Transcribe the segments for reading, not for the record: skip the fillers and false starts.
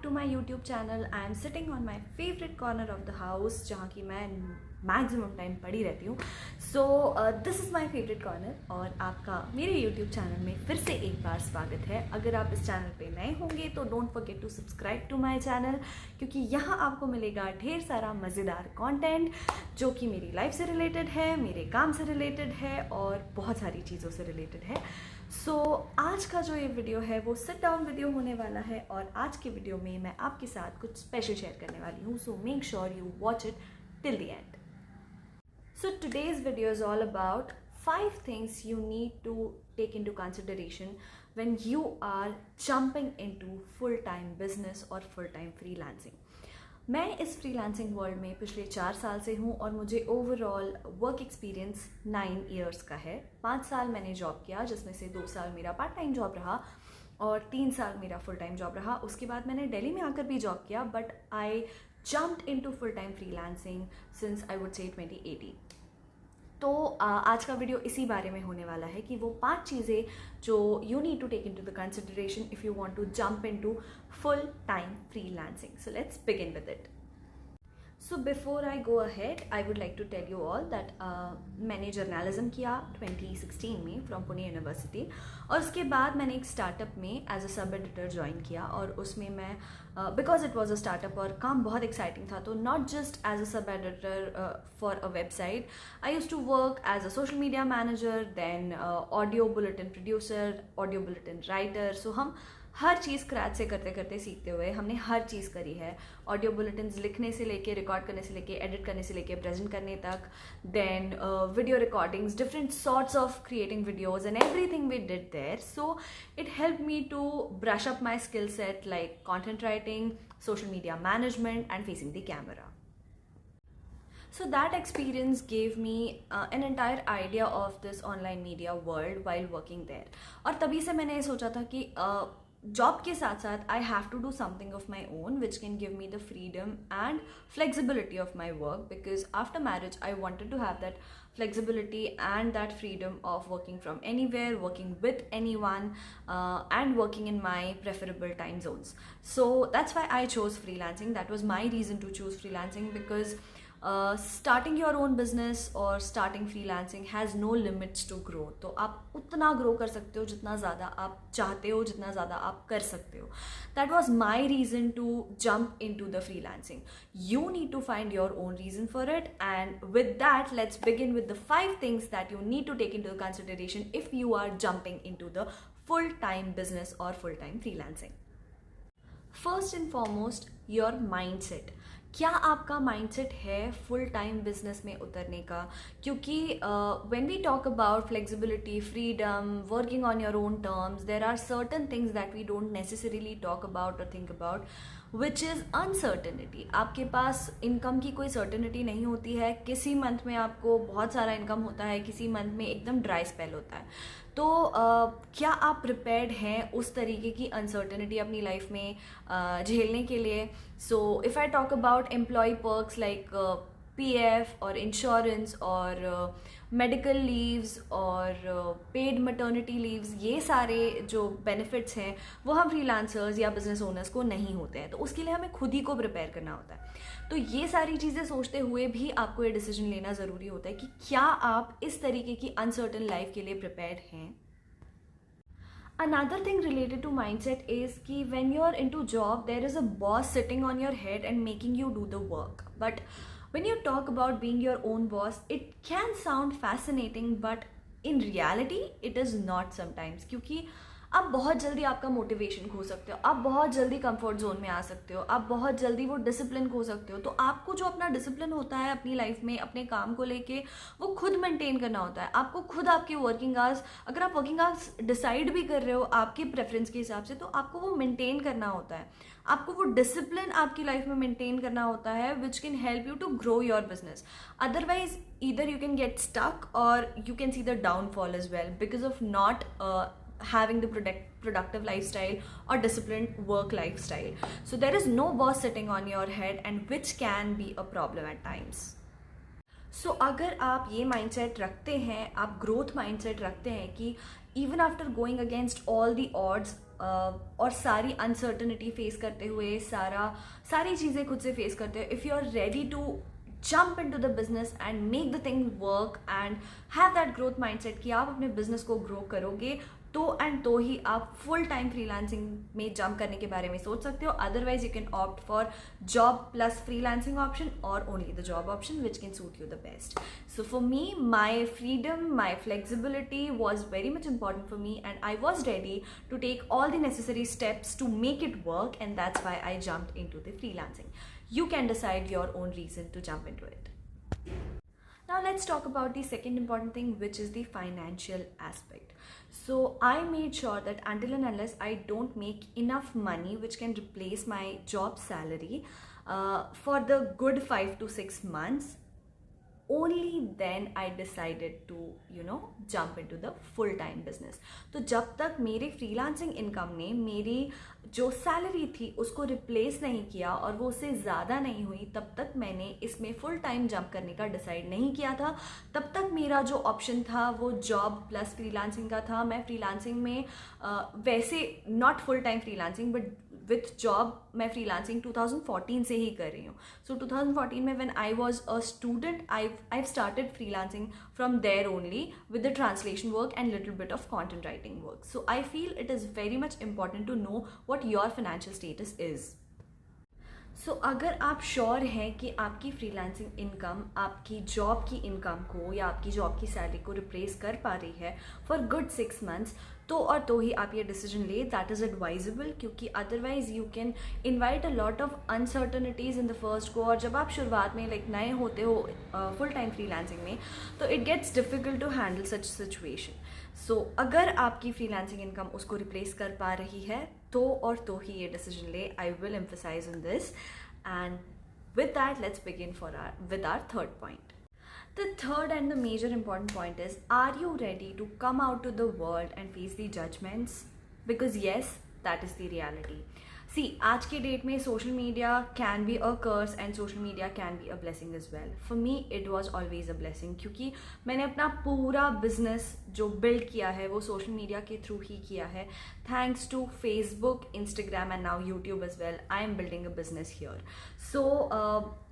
to my YouTube channel. I am sitting on my favorite corner of the house जहाँ की मैं maximum time पड़ी रहती हूँ. So this is my favourite corner और आपका मेरे YouTube चैनल में फिर से एक बार स्वागत है. अगर आप इस चैनल पे नए होंगे तो don't forget to subscribe to my channel, क्योंकि यहाँ आपको मिलेगा ढेर सारा मज़ेदार कंटेंट जो कि मेरी लाइफ से रिलेटेड है, मेरे काम से रिलेटेड है और बहुत सारी चीज़ों से रिलेटेड है. सो आज का जो ये वीडियो है वो सिट डाउन वीडियो होने वाला है और आज के वीडियो में मैं आपके साथ कुछ स्पेशल शेयर करने वाली हूँ. सो make sure you watch it till the end. So today's video is all about 5 things you need to take into consideration when you are jumping into full-time business or full-time freelancing. मैं इस freelancing world में पिछले 4 साल से हूँ और मुझे overall work experience 9 years का है. 5 साल मैंने जॉब किया, जिसमें से 2 साल मेरा पार्ट टाइम जॉब रहा और 3 साल मेरा फुल टाइम जॉब रहा. उसके बाद मैंने दिल्ली में आकर भी जॉब किया, but I jumped into full-time freelancing since I would say 2018. तो आज का वीडियो इसी बारे में होने वाला है कि वो 5 चीज़ें जो you need to take into the consideration if you want to jump into full-time freelancing. So let's begin with it. So before I go ahead, I would like to tell you all that मैंने journalism किया 2016 में from Pune university और उसके बाद मैंने एक startup में as a sub editor join किया और उसमें मैं because it was a startup और काम बहुत एक्साइटिंग था, तो not just as a sub editor for a website, I used to work as a social media manager, then audio bulletin producer, audio bulletin writer. So हम हर चीज़ scratch से करते करते सीखते हुए हमने हर चीज़ करी है. ऑडियो बुलेटिन्स लिखने से लेके, रिकॉर्ड करने से लेके, एडिट करने से लेके, प्रेजेंट करने तक, then video recordings, different sorts of creating videos and everything we did there. So it help me to brush up my skill set like content writing, social media management and facing the camera. So that experience gave me an entire idea of this online media world while working there. और तभी से मैंने ये सोचा था कि job के साथ साथ I have to do something of my own which can give me the freedom and flexibility of my work, because after marriage I wanted to have that flexibility and that freedom of working from anywhere, working with anyone, and working in my preferable time zones. So that's why I chose freelancing. That was my reason to choose freelancing, because starting your own business or starting freelancing has no limits to grow. तो आप उतना grow कर सकते हो जितना ज़्यादा आप चाहते हो, जितना ज़्यादा आप कर सकते हो. That was my reason to jump into the freelancing. You need to find your own reason for it, and with that, let's begin with the 5 things that you need to take into consideration if you are jumping into the full-time business or full-time freelancing. First and foremost, your mindset. क्या आपका mindset है full time business में उतरने का? क्योंकि when we talk about flexibility, freedom, working on your own terms, there are certain things that we don't necessarily talk about और think about, which is uncertainty. आपके पास इनकम की कोई सर्टेनिटी नहीं होती है. किसी मंथ में आपको बहुत सारा इनकम होता है, किसी मंथ में एकदम ड्राई स्पेल होता है. तो क्या आप प्रिपेयर्ड हैं उस तरीके की अनसर्टेनिटी अपनी लाइफ में झेलने के लिए? So if I talk about employ perks like PF और इंश्योरेंस और मेडिकल लीव्स और पेड मटर्निटी लीव्स, ये सारे जो बेनिफिट्स हैं वो हम फ्रीलांसर्स या बिजनेस ओनर्स को नहीं होते हैं, तो उसके लिए हमें खुद ही को प्रिपेयर करना होता है. तो ये सारी चीज़ें सोचते हुए भी आपको ये डिसीजन लेना ज़रूरी होता है कि क्या आप इस तरीके की अनसर्टन लाइफ के लिए प्रिपेयर्ड हैं. Another thing related to mindset is कि when you are into job, there is a boss sitting on your head and making you do the work. But when you talk about being your own boss, it can sound fascinating, but in reality, it is not sometimes. क्योंकि आप बहुत जल्दी आपका motivation खो सकते हो, आप बहुत जल्दी कंफर्ट जोन में आ सकते हो, आप बहुत जल्दी वो डिसिप्लिन खो सकते हो. तो आपको जो अपना डिसिप्लिन होता है अपनी लाइफ में, अपने काम को लेके, वो खुद मेंटेन करना होता है. आपको खुद आपके वर्किंग आवर्स, अगर आप वर्किंग आवर्स डिसाइड भी कर रहे हो आपके प्रेफरेंस के हिसाब से, तो आपको वो मेंटेन करना होता है. आपको वो डिसिप्लिन आपकी लाइफ में मेंटेन करना होता है which can help you to grow your business. Otherwise either you can get stuck or you can see the downfall as well because of not having the productive lifestyle or disciplined work lifestyle. So there is no boss sitting on your head, and which can be a problem at times. So अगर आप ये mindset रखते हैं, आप growth mindset रखते हैं कि even after going against all the odds, और सारी अनसर्टनिटी फेस करते हुए, सारी चीज़ें खुद से फेस करते हुए, if you are ready to jump into the business and make the thing work and have that growth mindset कि आप अपने business को grow करोगे, तो ही आप full time freelancing में jump करने के बारे में सोच सकते हो. Otherwise you can opt for job plus freelancing option or only the job option which can suit you the best. So for me, my freedom, my flexibility was very much important for me, and I was ready to take all the necessary steps to make it work, and that's why I jumped into the freelancing. You can decide your own reason to jump into it. Now let's talk about the second important thing, which is the financial aspect. So I made sure that until and unless I don't make enough money which can replace my job salary for the good 5 to 6 months, only then I decided to jump into the full-time business. तो जब तक मेरे freelancing income ने मेरी जो salary थी उसको replace नहीं किया और वो उससे ज़्यादा नहीं हुई, तब तक मैंने इसमें फुल टाइम जंप करने का डिसाइड नहीं किया था. तब तक मेरा जो ऑप्शन था वो जॉब प्लस फ्रीलांसिंग का था. मैं फ्रीलांसिंग में वैसे not full time freelancing but with job मैं फ्रीलांसिंग 2014 से ही कर रही हूँ. सो 2014 में when I was a student, I started freelancing from there only with the translation work and little bit of content writing work. So I feel it is very much important to know what your financial status is. So अगर आप sure हैं कि आपकी freelancing income आपकी job की income को या आपकी जॉब की सैलरी को रिप्लेस कर पा रही है फॉर गुड 6 मंथ्स, तो ही आप ये डिसीजन ले. दैट इज़ एडवाइजेबल, क्योंकि otherwise you can invite a lot of uncertainties in the first go. और जब आप शुरुआत में नए होते हो फुल टाइम फ्रीलांसिंग में, तो it gets difficult to handle such situation. So अगर आपकी फ्रीलांसिंग इनकम उसको रिप्लेस कर पा रही है तो ही ये डिसीजन ले. I will emphasise on this, and with that let's begin with our third point. The third and the major important point is, are you ready to come out to the world and face the judgments? Because yes, that is the reality. See, आज के date में social media can be a curse and social media can be a blessing as well. For me it was always a blessing, क्योंकि मैंने अपना पूरा business जो build किया है वो सोशल मीडिया के थ्रू ही किया है. Thanks to Facebook, Instagram and now YouTube as well, I am building a business here. So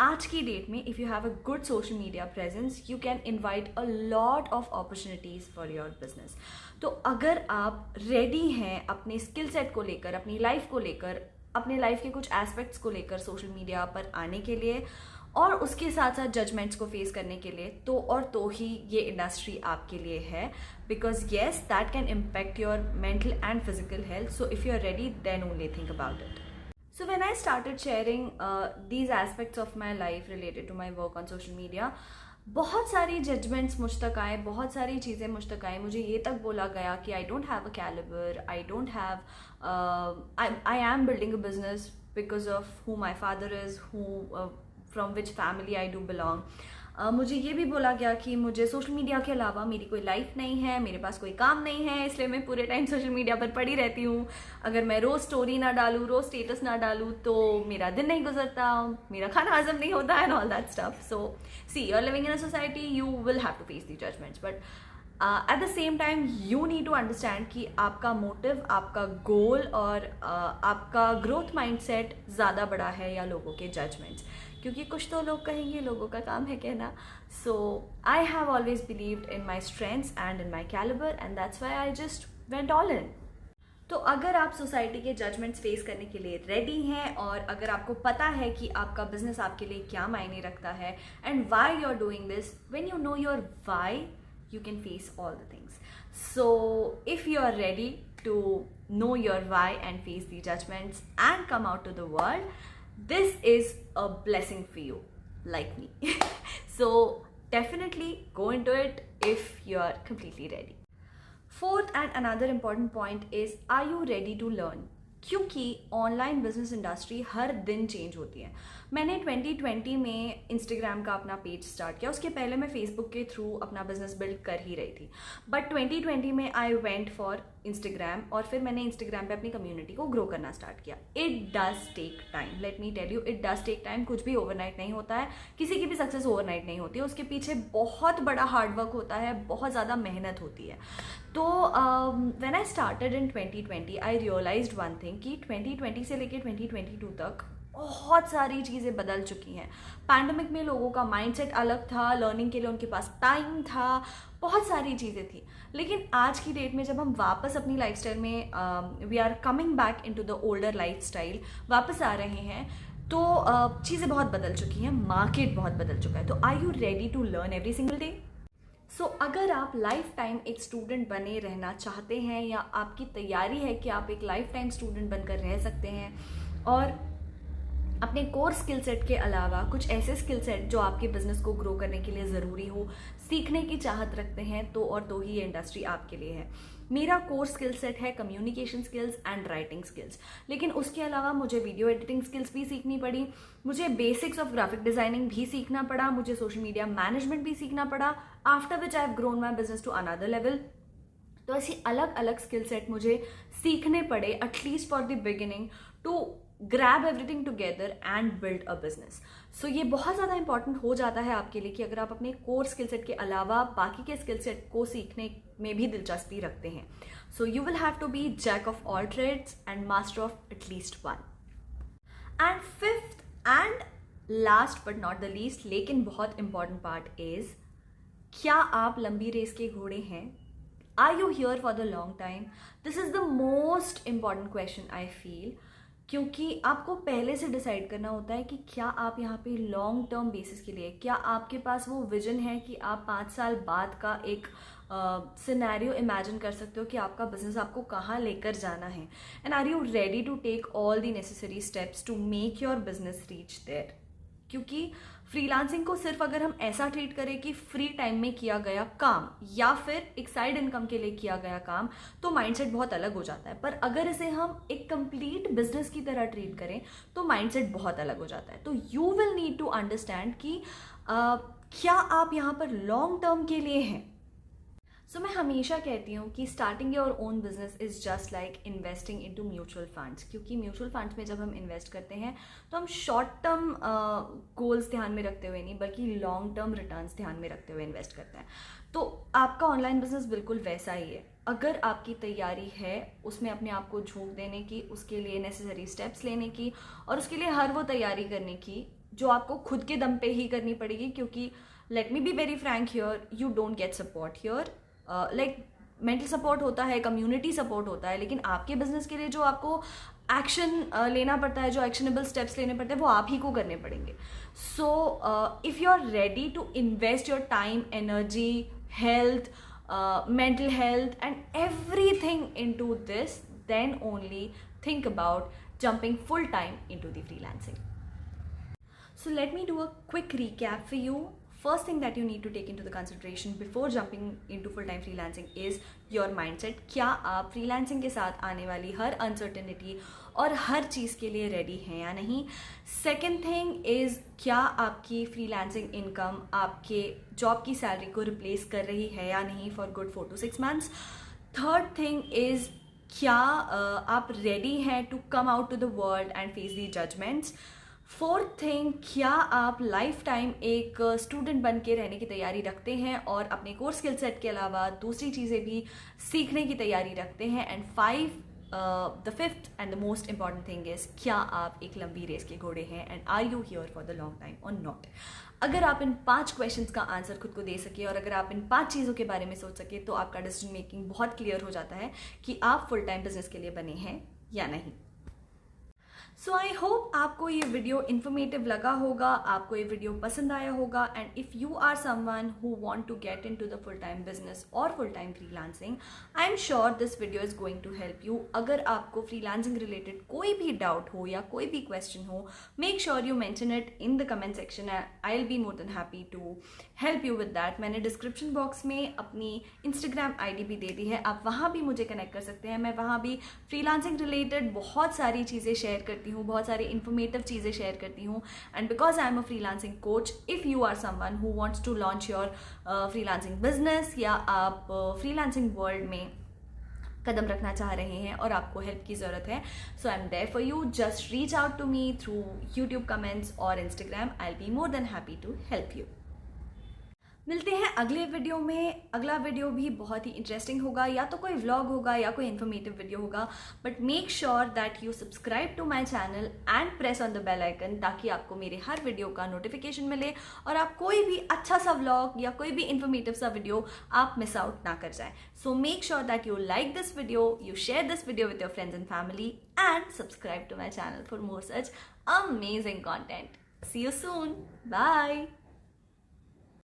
आज की डेट में if you have a good social media presence, you can invite a lot of opportunities for your business. तो अगर आप ready हैं अपने skill set को लेकर, अपनी लाइफ को लेकर, अपने लाइफ के कुछ एस्पेक्ट्स को लेकर सोशल मीडिया पर आने के लिए और उसके साथ साथ जजमेंट्स को फेस करने के लिए, तो ही ये इंडस्ट्री आपके लिए है. Because yes, that can impact your mental and physical health. So if you are ready, then only think about it. So when I started sharing these aspects of my life related to my work on social media, बहुत सारी judgements मुझ तक आए, बहुत सारी चीज़ें मुझ तक आई. मुझे ये तक बोला गया कि I don't have a calibre, I don't have, I am building a business because of who my father is, who from which family I do belong. मुझे ये भी बोला गया कि मुझे सोशल मीडिया के अलावा मेरी कोई लाइफ नहीं है, मेरे पास कोई काम नहीं है, इसलिए मैं पूरे टाइम सोशल मीडिया पर पड़ी रहती हूँ. अगर मैं रोज़ स्टोरी ना डालूँ, रोज़ स्टेटस ना डालूँ, तो मेरा दिन नहीं गुजरता, मेरा खाना हजम नहीं होता and all that stuff. So see, you are living in a society, you will have to face the judgements, but at the same time you need to understand कि आपका मोटिव, आपका गोल और आपका ग्रोथ माइंडसेट ज़्यादा बड़ा है या लोगों के जजमेंट्स. क्योंकि कुछ तो लोग कहेंगे, लोगों का काम है कहना. So I have always believed in my strengths and in my calibre, and that's why I just went all in. तो अगर आप सोसाइटी के जजमेंट्स फेस करने के लिए रेडी हैं और अगर आपको पता है कि आपका बिजनेस आपके लिए क्या मायने रखता है and why you are doing this, when you know your why, you can face all the things. So if you are ready to know your why and face the judgments and come out to the world, this is a blessing for you, like me. So definitely go into it if you are completely ready. Fourth and another important point is, are you ready to learn? क्योंकि online business industry हर दिन change होती है। मैंने 2020 में Instagram का अपना page start किया, उसके पहले मैं फेसबुक के थ्रू अपना बिजनेस बिल्ड कर ही रही थी, बट 2020 में आई वेंट फॉर इंस्टाग्राम और फिर मैंने इंस्टाग्राम पे अपनी कम्युनिटी को ग्रो करना स्टार्ट किया। It does take time, let me tell you, it does take time. कुछ भी ओवरनाइट नहीं होता है, किसी की भी सक्सेस ओवरनाइट नहीं होती है, उसके पीछे बहुत बड़ा हार्डवर्क होता है, बहुत ज़्यादा मेहनत होती है। तो when I started in 2020 I realised one thing कि 2020 से लेकर 2022 तक बहुत सारी चीज़ें बदल चुकी हैं। पैंडेमिक में लोगों का माइंडसेट अलग था, लर्निंग के लिए उनके पास टाइम था, बहुत सारी चीज़ें थी। लेकिन आज की डेट में जब हम वापस अपनी लाइफस्टाइल में we are coming back into the older lifestyle, वापस आ रहे हैं, तो चीज़ें बहुत बदल चुकी हैं, मार्केट बहुत बदल चुका है। तो are you ready to learn every single day? So अगर आप लाइफ टाइम एक स्टूडेंट बने रहना चाहते हैं या आपकी तैयारी है कि आप एक लाइफ टाइम स्टूडेंट बनकर रह सकते हैं और अपने कोर स्किल सेट के अलावा कुछ ऐसे स्किल सेट जो आपके बिजनेस को ग्रो करने के लिए ज़रूरी हो, सीखने की चाहत रखते हैं, तो ही ये इंडस्ट्री आपके लिए है। मेरा कोर स्किल सेट है communication skills and writing skills, लेकिन उसके अलावा मुझे वीडियो एडिटिंग स्किल्स भी सीखनी पड़ी, मुझे बेसिक्स ऑफ ग्राफिक डिजाइनिंग भी सीखना पड़ा, मुझे सोशल मीडिया मैनेजमेंट भी सीखना पड़ा, after which I have grown my business to another level. तो ऐसी अलग अलग स्किल सेट मुझे सीखने पड़े, at least for the beginning, to grab everything together and build a business. So ये बहुत ज़्यादा इंपॉर्टेंट हो जाता है आपके लिए कि अगर आप अपने कोर स्किल सेट के अलावा बाकी के स्किल सेट को सीखने में भी दिलचस्पी रखते हैं। So you will have to be jack of all trades and master of at least one. And fifth and last but not the least, लेकिन बहुत इंपॉर्टेंट पार्ट इज, क्या आप लंबी रेस के घोड़े हैं? Are you here for the long time? This is the most important question I feel, क्योंकि आपको पहले से डिसाइड करना होता है कि क्या आप यहाँ पे लॉन्ग टर्म बेसिस के लिए, क्या आपके पास वो विजन है कि आप 5 साल बाद का एक सिनेरियो इमेजिन कर सकते हो कि आपका बिजनेस आपको कहाँ लेकर जाना है, and are you ready to take all the necessary steps to make your business reach there. क्योंकि फ्रीलांसिंग को सिर्फ अगर हम ऐसा ट्रीट करें कि फ्री टाइम में किया गया काम या फिर एक साइड इनकम के लिए किया गया काम, तो माइंडसेट बहुत अलग हो जाता है। पर अगर इसे हम एक कंप्लीट बिजनेस की तरह ट्रीट करें तो माइंडसेट बहुत अलग हो जाता है। तो you will need to understand कि क्या आप यहाँ पर लॉन्ग टर्म के लिए हैं। सो मैं हमेशा कहती हूँ कि starting your own business is just like investing into mutual funds, क्योंकि म्यूचुअल फंड्स में जब हम इन्वेस्ट करते हैं तो हम शॉर्ट टर्म गोल्स ध्यान में रखते हुए नहीं, बल्कि लॉन्ग टर्म रिटर्न्स ध्यान में रखते हुए इन्वेस्ट करते हैं। तो आपका ऑनलाइन बिजनेस बिल्कुल वैसा ही है। अगर आपकी तैयारी है उसमें अपने आप को झोंक देने की, उसके लिए नेसेसरी स्टेप्स लेने की और उसके लिए हर वो तैयारी करने की जो आपको खुद के दम पे ही करनी पड़ेगी, क्योंकि let me be very Frank here, you don't get support here. Like mental support होता है, कम्युनिटी सपोर्ट होता है, लेकिन आपके बिजनेस के लिए जो आपको एक्शन लेना पड़ता है, जो एक्शनेबल स्टेप्स लेने पड़ते हैं, वो आप ही को करने पड़ेंगे। So if you are ready to invest your time, energy, health, mental health and everything into this, then only think about jumping full time into the freelancing. So let me do a quick recap for you. First thing that you need to take into the consideration before jumping into full time freelancing is your mindset. क्या आप freelancing के साथ आने वाली हर uncertainty और हर चीज़ के लिए ready हैं या नहीं। सेकेंड थिंग इज़, क्या आपकी फ्रीलांसिंग इनकम आपके जॉब की सैलरी को रिप्लेस कर रही है या नहीं for good 4 to 6 months। Third thing is, क्या आप रेडी हैं to come out to the world and face the judgements. Fourth thing, क्या आप लाइफ टाइम एक स्टूडेंट बन के रहने की तैयारी रखते हैं और अपने कोर्स स्किल सेट के अलावा दूसरी चीज़ें भी सीखने की तैयारी रखते हैं। And the fifth and the most important thing is, क्या आप एक लंबी रेस के घोड़े हैं and are you here for the long time और नॉट। अगर आप इन 5 क्वेश्चंस का आंसर खुद को दे सके और अगर आप इन 5 चीज़ों के बारे में सोच सके तो आपका डिसीजन मेकिंग बहुत क्लियर हो जाता है कि आप फुल टाइम बिजनेस के लिए बने हैं या नहीं। सो आई होप आपको ये वीडियो इन्फॉर्मेटिव लगा होगा, आपको ये वीडियो पसंद आया होगा। And if you are someone who want to get into the full time business और full time freelancing, I am sure this video is going to help you. अगर आपको फ्रीलांसिंग रिलेटेड कोई भी डाउट हो या कोई भी क्वेश्चन हो, make sure you mention it in the comment section. I will be more than happy to help you with that. मैंने डिस्क्रिप्शन बॉक्स में अपनी इंस्टाग्राम ID भी दे दी है, आप वहाँ भी मुझे कनेक्ट कर सकते हैं। मैं वहाँ भी फ्रीलांसिंग रिलेटेड बहुत सारी चीज़ें शेयर करती हूँ, बहुत सारी इन्फॉर्मेटिव चीज़ें शेयर करती हूँ। And because I am a freelancing coach, if you are someone who wants to launch your freelancing business या आप फ्रीलांसिंग वर्ल्ड में कदम रखना चाह रहे हैं और आपको हेल्प की ज़रूरत है, so I am there for you. Just reach out to me through YouTube comments और Instagram. I will be more than happy to help you. मिलते हैं अगले वीडियो में। अगला वीडियो भी बहुत ही इंटरेस्टिंग होगा, या तो कोई व्लॉग होगा या कोई इन्फॉर्मेटिव वीडियो होगा। But make sure that you subscribe to my channel and press on the bell icon, ताकि आपको मेरे हर वीडियो का नोटिफिकेशन मिले और आप कोई भी अच्छा सा व्लॉग या कोई भी इन्फॉर्मेटिव सा वीडियो आप मिस आउट ना कर जाए। So make sure that you like this video, you share this video with your friends and family, and subscribe to my channel for more such amazing content. See you soon. Bye.